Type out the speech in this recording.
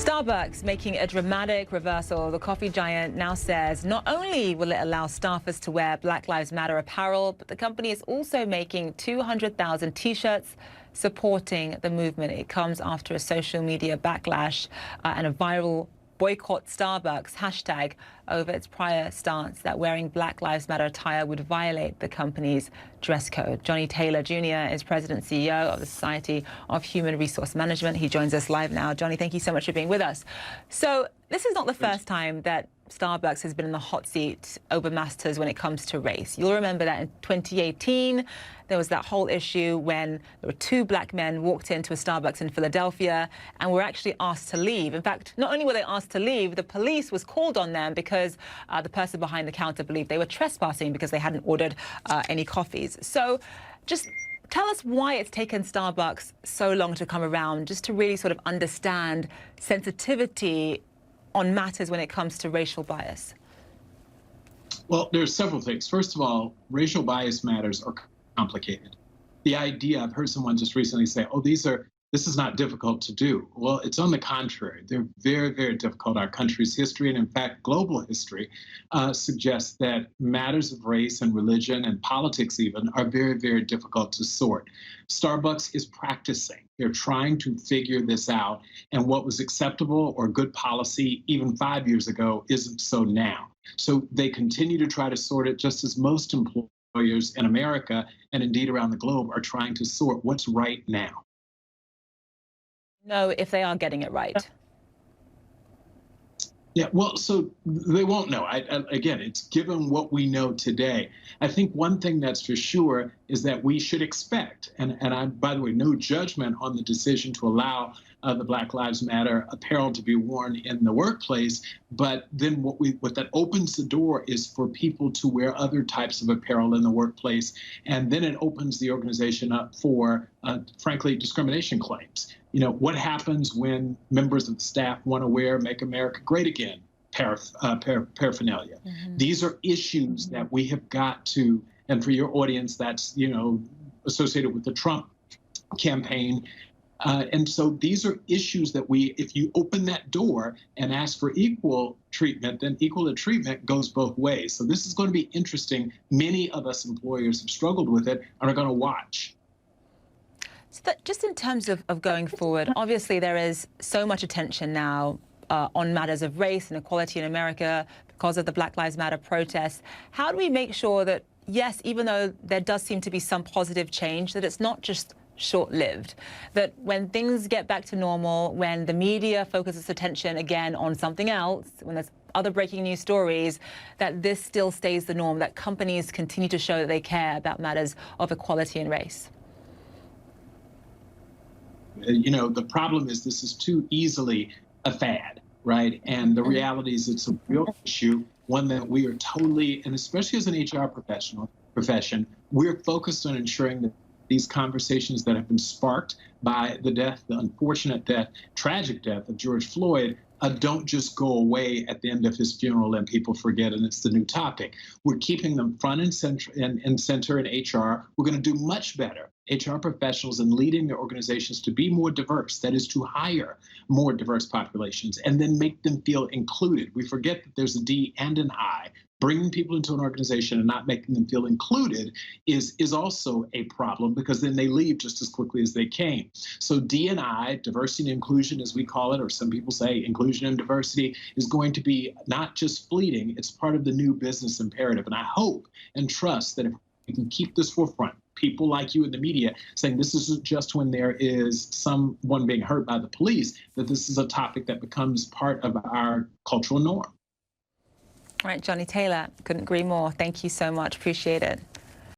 Starbucks making a dramatic reversal. The coffee giant now says not only will it allow staffers to wear Black Lives Matter apparel, but the company is also making 200,000 T-shirts supporting the movement. It comes after a social media backlash and a viral boycott Starbucks hashtag over its prior stance that wearing Black Lives Matter attire would violate the company's dress code. Johnny Taylor Jr. is President and CEO of the Society of Human Resource Management. He joins us live now. Johnny, thank you so much for being with us. So this is not the first time that Starbucks has been in the hot seat over matters when it comes to race. You'll remember that in 2018, there was that whole issue when there were two black men walked into a Starbucks in Philadelphia and were actually asked to leave. In fact, not only were they asked to leave, the police was called on them because the person behind the counter believed they were trespassing because they hadn't ordered any coffees. So just tell us why it's taken Starbucks so long to come around, just to really sort of understand sensitivity on matters when it comes to racial bias. Well, there's several things. First of all, racial bias matters are complicated. The idea, I've heard someone just recently say, oh, this is not difficult to do. Well, it's on the contrary. They're very, very difficult. Our country's history, and in fact, global history, suggests that matters of race and religion and politics even are very, very difficult to sort. Starbucks is practicing. They're trying to figure this out. And what was acceptable or good policy even 5 years ago isn't so now. So they continue to try to sort it just as most employers in America and indeed around the globe are trying to sort what's right now. Know if they are getting it right. Yeah, well, so they won't know. Again, it's given what we know today. I think one thing that's for sure is that we should expect, and I, by the way, no judgment on the decision to allow the Black Lives Matter apparel to be worn in the workplace, but then what that opens the door is for people to wear other types of apparel in the workplace, and then it opens the organization up for, frankly, discrimination claims. You know, what happens when members of the staff want to wear Make America Great Again paraphernalia? Mm-hmm. These are issues that we have got to, and for your audience, that's, you know, associated with the Trump campaign. And so these are issues that if you open that door and ask for equal treatment, then equal treatment goes both ways. So this is going to be interesting. Many of us employers have struggled with it and are going to watch. So that just in terms of going forward, obviously there is so much attention now on matters of race and equality in America because of the Black Lives Matter protests. How do we make sure that, yes, even though there does seem to be some positive change, that it's not just short-lived, that when things get back to normal, when the media focuses attention again on something else, when there's other breaking news stories, that this still stays the norm, that companies continue to show that they care about matters of equality and race? You know, the problem is this is too easily a fad, right? And the reality is it's a real issue, one that we are totally, and especially as an HR profession, we're focused on ensuring that these conversations that have been sparked by the unfortunate death, tragic death of George Floyd, don't just go away at the end of his funeral and people forget and it's the new topic. We're keeping them front and center in HR. We're going to do much better, HR professionals, in leading their organizations to be more diverse, that is to hire more diverse populations and then make them feel included. We forget that there's a D and an I. Bringing people into an organization and not making them feel included is also a problem, because then they leave just as quickly as they came. So D&I, diversity and inclusion as we call it, or some people say inclusion and diversity, is going to be not just fleeting, it's part of the new business imperative. And I hope and trust that if we can keep this forefront, people like you in the media saying this isn't just when there is someone being hurt by the police, that this is a topic that becomes part of our cultural norm. All right, Johnny Taylor, couldn't agree more. Thank you so much. Appreciate it.